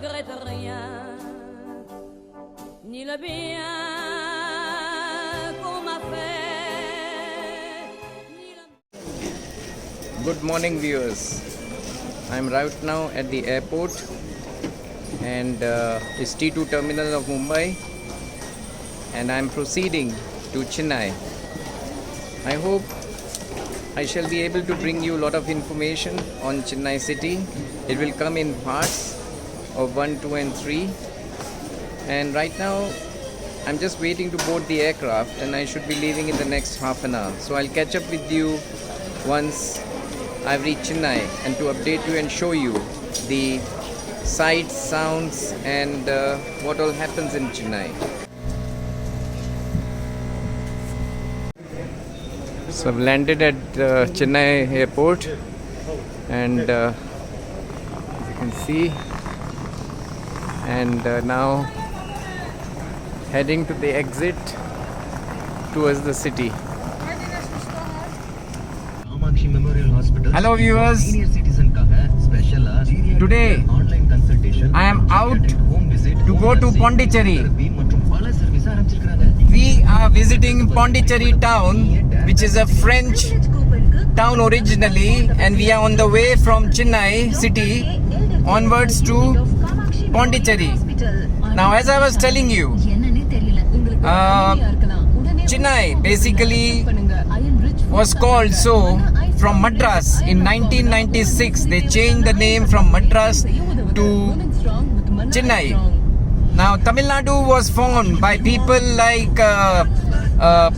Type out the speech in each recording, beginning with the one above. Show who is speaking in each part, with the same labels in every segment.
Speaker 1: regrette rien, ni le bien qu'on m'a fait, ni le...
Speaker 2: Good morning, viewers. I'm right now at the airport, and it's T2 terminal of Mumbai, and I'm proceeding to Chennai. I hope I shall be able to bring you a lot of information on Chennai city. It will come in parts of 1, 2 and 3. And right now I'm just waiting to board the aircraft, and I should be leaving in the next half an hour. So I'll catch up with you once I've reached Chennai, and to update you and show you the sights, sounds and what all happens in Chennai. So I've landed at Chennai airport, and as you can see, and now heading to the exit towards the city. Hello viewers, today I am out to go to Pondicherry. We are visiting Pondicherry town, which is a French town originally, and we are on the way from Chennai city onwards to Pondicherry. Now, as I was telling you, Chennai basically was called so from Madras in 1996. They changed the name from Madras to Chennai. Now, Tamil Nadu was formed by people like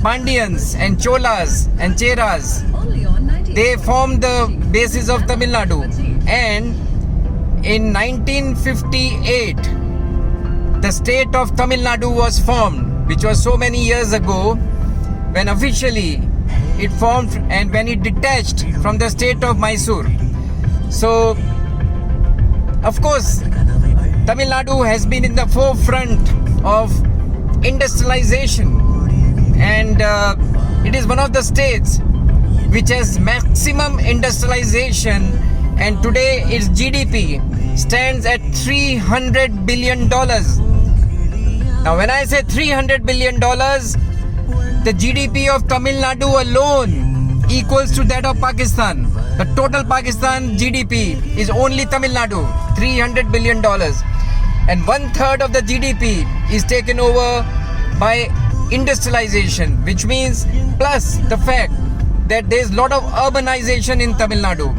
Speaker 2: Pandyans and Cholas and Cheras. They formed the basis of Tamil Nadu. And in 1958, the state of Tamil Nadu was formed, which was so many years ago, when officially it formed and when it detached from the state of Mysore. So, of course, Tamil Nadu has been in the forefront of industrialization, and it is one of the states which has maximum industrialization, and today its GDP stands at $300 billion. Now when I say $300 billion, the GDP of Tamil Nadu alone equals to that of Pakistan. The total Pakistan GDP is only Tamil Nadu, $300 billion. And 1/3 of the GDP is taken over by industrialization, which means plus the fact that there is a lot of urbanization in Tamil Nadu,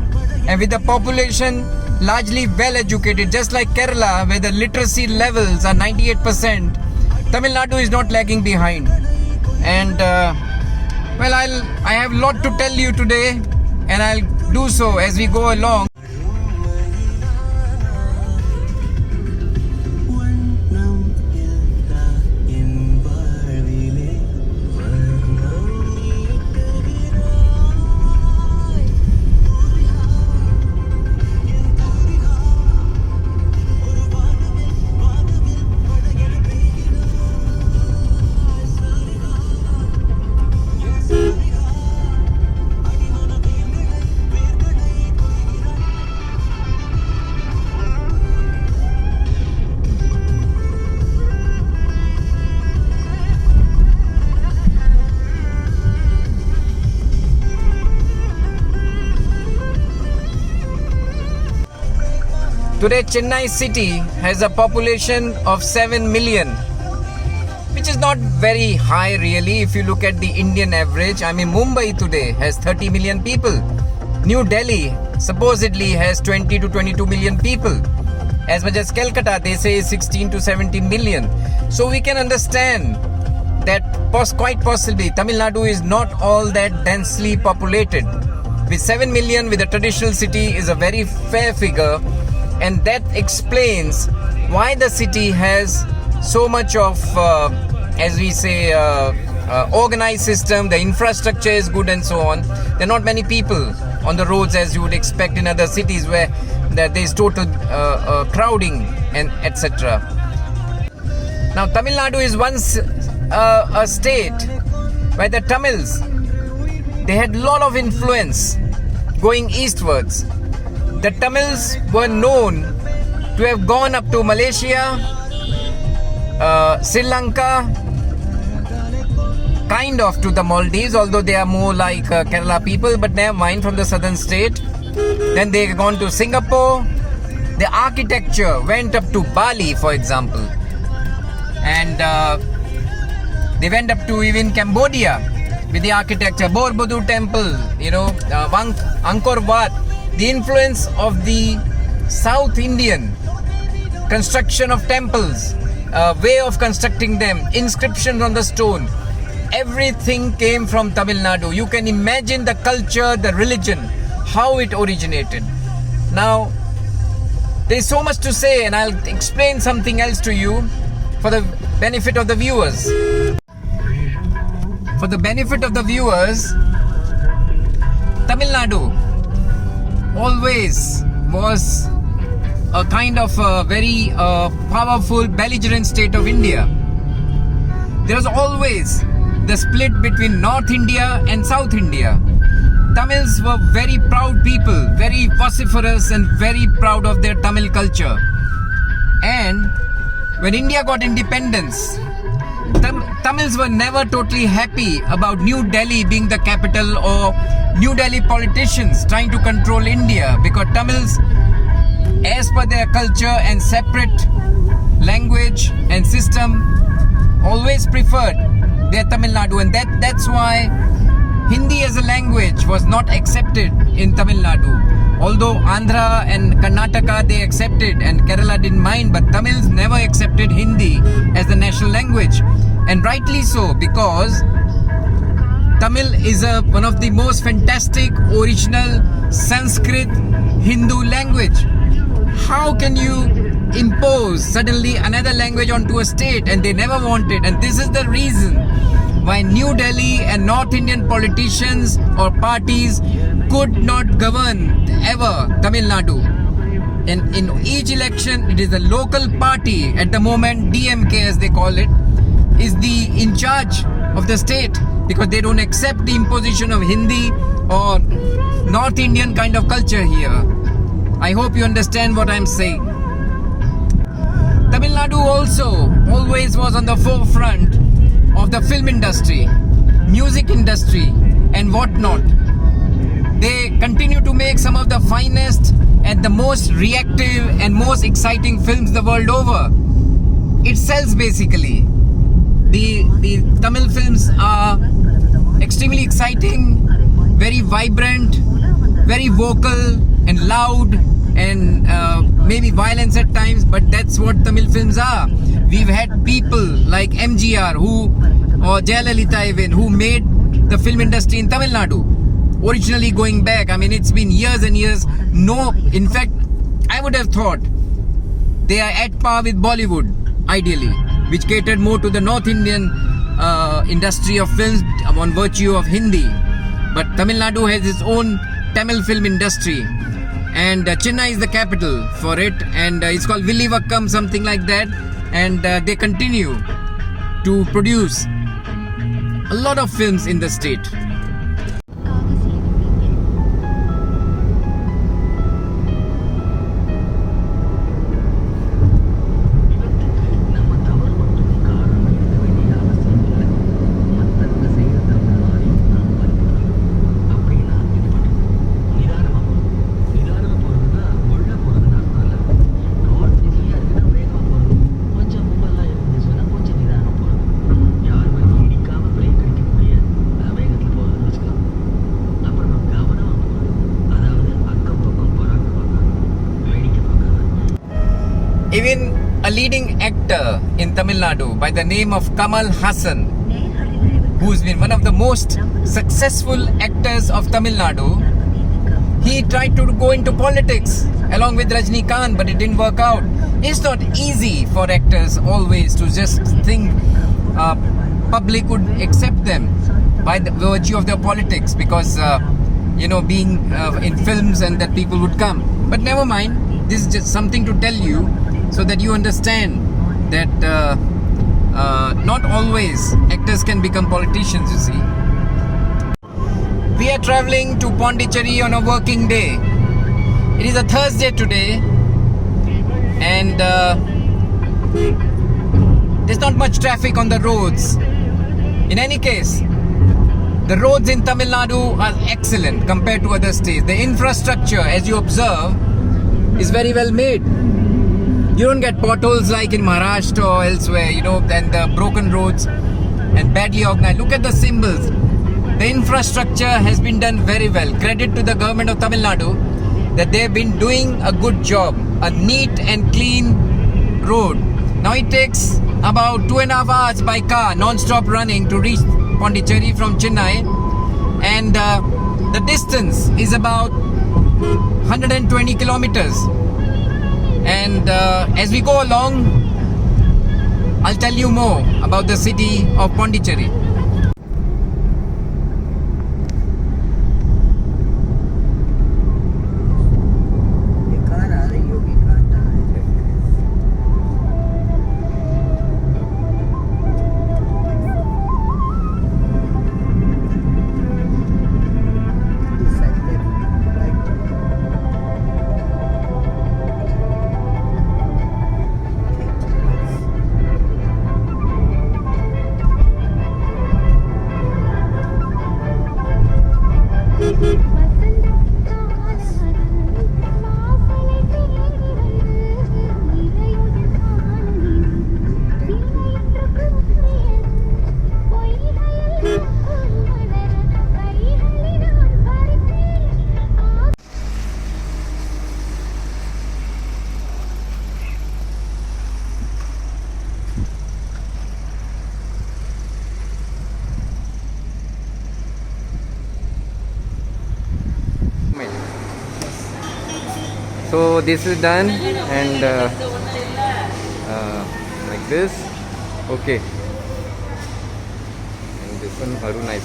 Speaker 2: and with the population largely well educated, just like Kerala, where the literacy levels are 98%, Tamil Nadu is not lagging behind. And well, I have a lot to tell you today, and I'll do so as we go along. Today, Chennai city has a population of 7 million, which is not very high really if you look at the Indian average. I mean, Mumbai today has 30 million people. New Delhi supposedly has 20 to 22 million people. As much as Calcutta, they say, is 16 to 17 million. So we can understand that quite possibly Tamil Nadu is not all that densely populated. With 7 million with a traditional city is a very fair figure. And that explains why the city has so much of, as we say, organized system. The infrastructure is good and so on. There are not many people on the roads as you would expect in other cities where there is total crowding and etc. Now, Tamil Nadu is once a state where the Tamils, they had a lot of influence going eastwards. The Tamils were known to have gone up to Malaysia, Sri Lanka, kind of to the Maldives, although they are more like Kerala people, but never mind, from the southern state. Then they gone to Singapore. The architecture went up to Bali, for example, and they went up to even Cambodia with the architecture, Borobudur Temple, Angkor Wat. The influence of the South Indian construction of temples, way of constructing them, inscriptions on the stone, everything came from Tamil Nadu. You can imagine the culture, the religion, how it originated. Now, there is so much to say, and I'll explain something else to you for the benefit of the viewers. For the benefit of the viewers, Tamil Nadu always was a kind of a very powerful, belligerent state of India. There was always the split between North India and South India. Tamils were very proud people, very vociferous and very proud of their Tamil culture. And when India got independence, Tamils were never totally happy about New Delhi being the capital or New Delhi politicians trying to control India, because Tamils, as per their culture and separate language and system, always preferred their Tamil Nadu, and that's why Hindi as a language was not accepted in Tamil Nadu. Although Andhra and Karnataka they accepted and Kerala didn't mind, but Tamils never accepted Hindi as the national language, and rightly so, because Tamil is one of the most fantastic original Sanskrit Hindu language. How can you impose suddenly another language onto a state? And they never wanted, and this is the reason why New Delhi and North Indian politicians or parties could not govern ever Tamil Nadu. And in each election, it is the local party, at the moment DMK as they call it, is in charge of the state, because they don't accept the imposition of Hindi or North Indian kind of culture here. I hope you understand what I'm saying. Tamil Nadu also always was on the forefront of the film industry, music industry and whatnot. They continue to make some of the finest and the most reactive and most exciting films the world over. It sells basically. The Tamil films are extremely exciting, very vibrant, very vocal and loud, and maybe violence at times, but that's what Tamil films are. We've had people like MGR or Jayalalitha even, who made the film industry in Tamil Nadu. Originally going back, I mean, it's been years and years. No, in fact, I would have thought they are at par with Bollywood, ideally, which catered more to the North Indian industry of films on virtue of Hindi. But Tamil Nadu has its own Tamil film industry, and Chennai is the capital for it, and it's called Villivakkam, something like that, and they continue to produce a lot of films in the state. Even a leading actor in Tamil Nadu by the name of Kamal Hassan, who's been one of the most successful actors of Tamil Nadu, he tried to go into politics along with Rajnikant, but it didn't work out. It's not easy for actors always to just think public would accept them by the virtue of their politics, because being in films and that people would come. But never mind, this is just something to tell you so that you understand that not always actors can become politicians, you see. We are traveling to Pondicherry on a working day. It is a Thursday today, and there's not much traffic on the roads. In any case, the roads in Tamil Nadu are excellent compared to other states. The infrastructure, as you observe, is very well made. You don't get potholes like in Maharashtra or elsewhere, and the broken roads and badly organized. Look at the symbols. The infrastructure has been done very well. Credit to the government of Tamil Nadu that they've been doing a good job. A neat and clean road. Now it takes about 2.5 hours by car, non-stop running, to reach Pondicherry from Chennai, and the distance is about 120 kilometers. And as we go along, I'll tell you more about the city of Pondicherry. So this is done, and like this. Okay. And this one, very nice.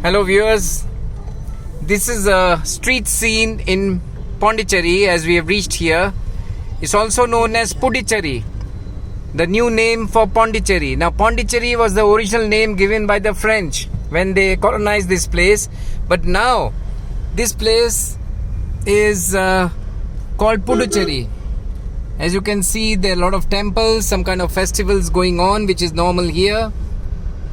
Speaker 2: Hello viewers, this is a street scene in Pondicherry as we have reached here. It's also known as Puducherry, the new name for Pondicherry. Now Pondicherry was the original name given by the French when they colonized this place, but now this place is called Puducherry. As you can see, there are a lot of temples, some kind of festivals going on, which is normal here,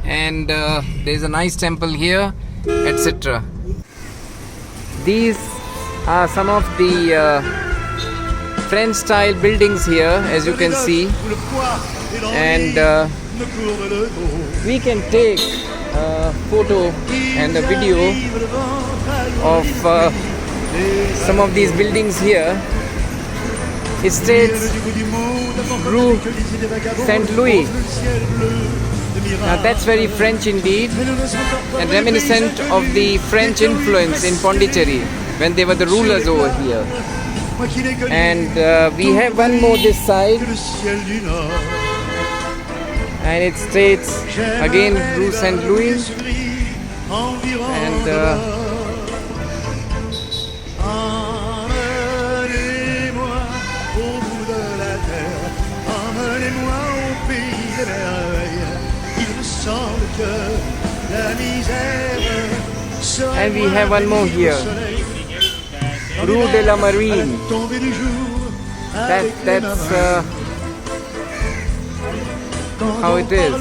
Speaker 2: and there's a nice temple here, etc. These are some of the French style buildings here, as you can see, and we can take a photo and a video of some of these buildings here. It states Rue Saint Louis. Now that's very French indeed, and reminiscent of the French influence in Pondicherry when they were the rulers over here. And we have one more this side, and it states again Rue Saint Louis, and we have one more here, Rue de la Marine. That's how it is.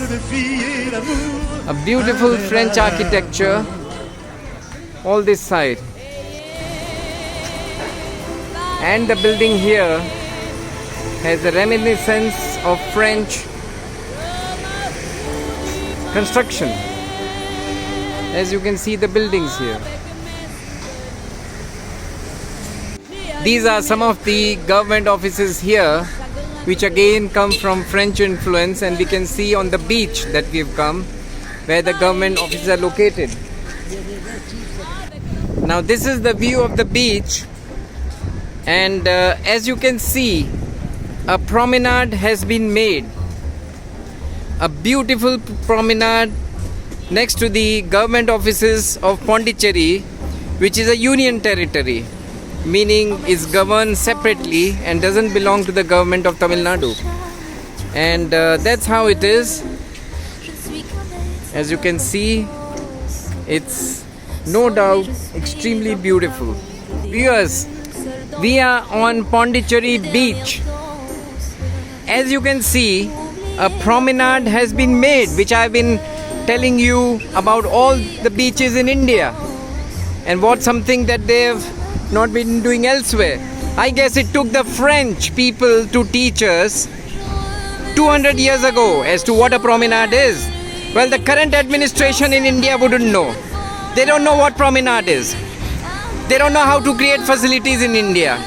Speaker 2: A beautiful French architecture, all this side. And the building here has a reminiscence of French construction. As you can see the buildings here. These are some of the government offices here which again come from French influence, and we can see on the beach that we've come where the government offices are located. Now this is the view of the beach, and as you can see, a promenade has been made, a beautiful promenade next to the government offices of Pondicherry, which is a union territory, meaning is governed separately and doesn't belong to the government of Tamil Nadu. And that's how it is. As you can see, it's no doubt extremely beautiful. Viewers, we are on Pondicherry beach. As you can see, a promenade has been made, which I've been telling you about all the beaches in India, and what's something that they've not been doing elsewhere. I guess it took the French people to teach us 200 years ago as to what a promenade is. Well, the current administration in India wouldn't know. They don't know what promenade is. They don't know how to create facilities in India.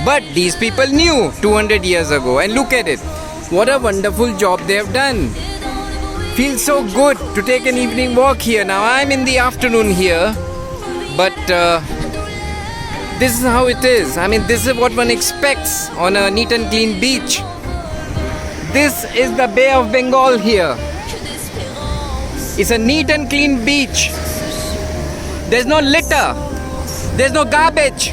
Speaker 2: But these people knew 200 years ago, and look at it. What a wonderful job they have done. Feels so good to take an evening walk here. Now I'm in the afternoon here, but this is how it is. I mean, this is what one expects on a neat and clean beach. This is the Bay of Bengal here. It's a neat and clean beach. There's no litter. There's no garbage.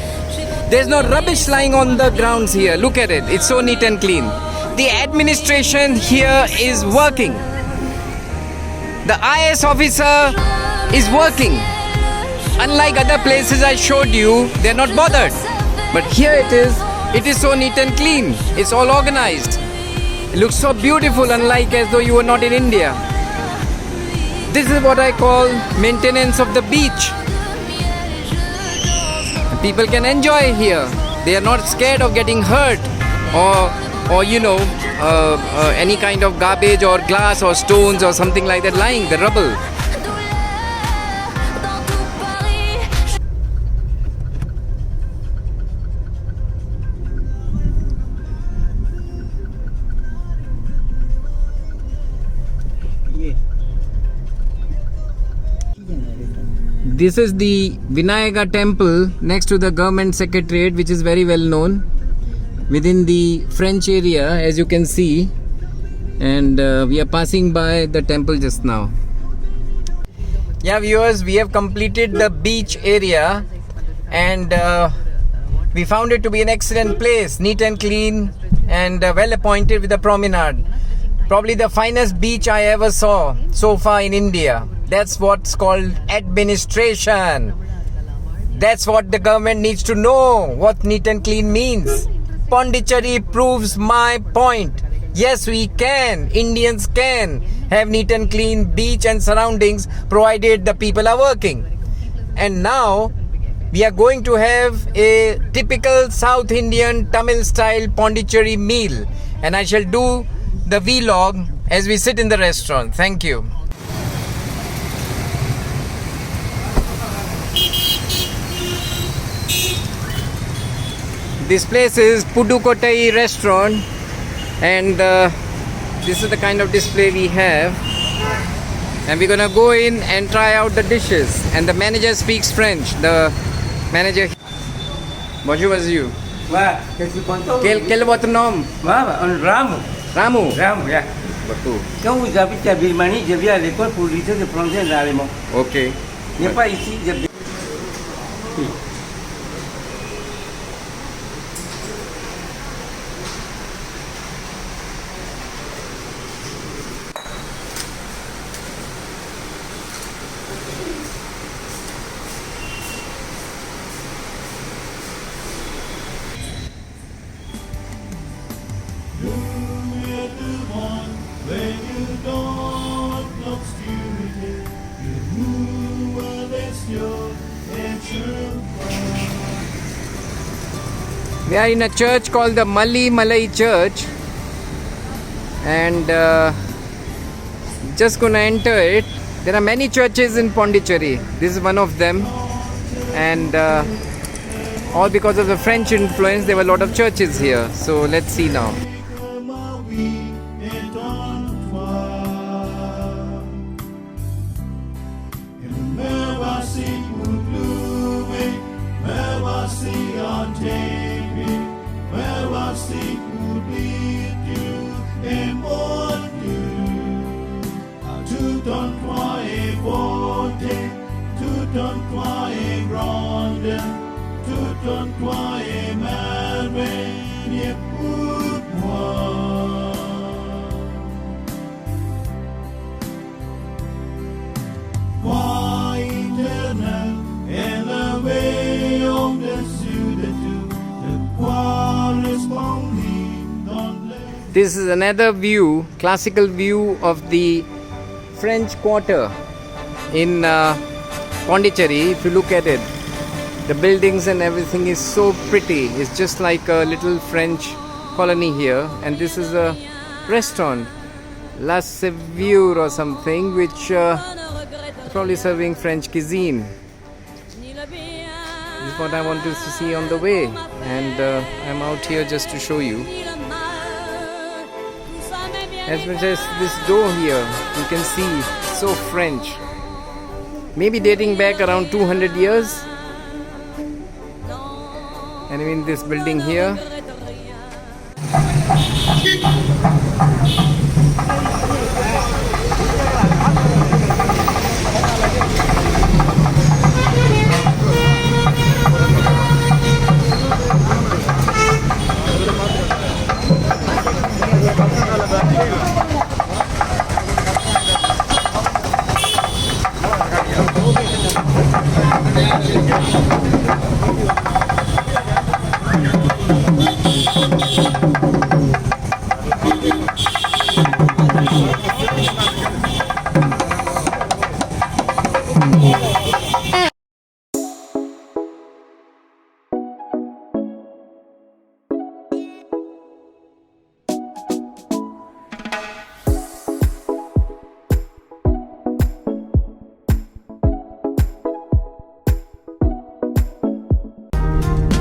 Speaker 2: There's no rubbish lying on the grounds here. Look at it. It's so neat and clean. The administration here is working. The IS officer is working. Unlike other places I showed you, they're not bothered. But here it is so neat and clean. It's all organized. It looks so beautiful, unlike as though you were not in India. This is what I call maintenance of the beach. People can enjoy here. They are not scared of getting hurt or any kind of garbage or glass or stones or something like that lying, the rubble. This is the Vinayaga temple next to the government secretariat, which is very well known within the French area, as you can see, and we are passing by the temple just now. Yeah, viewers, we have completed the beach area, and we found it to be an excellent place, neat and clean, and well appointed with a promenade. Probably the finest beach I ever saw so far in India. That's what's called administration. That's what the government needs to know, what neat and clean means. Pondicherry proves my point. Yes, we can. Indians can have neat and clean beach and surroundings, provided the people are working. And now we are going to have a typical South Indian Tamil style Pondicherry meal, and I shall do the vlog as we sit in the restaurant. Thank you. This place is Pudukkottai restaurant, and this is the kind of display we have, and we're gonna go in and try out the dishes. And the manager speaks French. The manager. Bonjour, monsieur.
Speaker 3: Qu'est-ce que tu comptes?
Speaker 2: Quel est votre nom?
Speaker 3: Ramu.
Speaker 2: Ramu.
Speaker 3: Ramu, yeah. Quand vous habitez à Birmanie, je viens à l'école pour lycée de français et d'allemand.
Speaker 2: Okay.
Speaker 3: Il n'y a pas ici.
Speaker 2: We are in a church called the Malai Church, and just gonna enter it. There are many churches in Pondicherry. This is one of them, and all because of the French influence, there were a lot of churches here. So let's see now.
Speaker 4: Tout en toi est beauté, tout en toi est grandeur, tout en toi est merveille pour moi. Toi éternel, élevé au-dessus de tout, de quoi resplendir dans les...
Speaker 2: This is another view, classical view of the French Quarter in Pondicherry. If you look at it, the buildings and everything is so pretty. It's just like a little French colony here. And this is a restaurant, La Sévure or something, which probably serving French cuisine. This is what I wanted to see on the way, and I'm out here just to show you. As much as this door here, you can see so French. Maybe dating back around 200 years. And I mean this building here.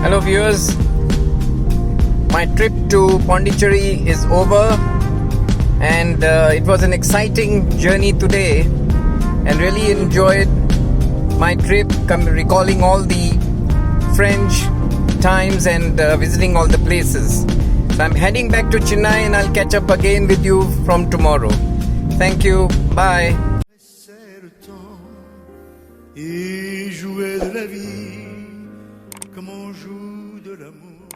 Speaker 2: Hello viewers, my trip to Pondicherry is over, and it was an exciting journey today, and really enjoyed my trip, recalling all the French times and visiting all the places. So I'm heading back to Chennai, and I'll catch up again with you from tomorrow. Thank you, bye.
Speaker 4: C'est le temps et jouer de la vie comme on joue de l'amour.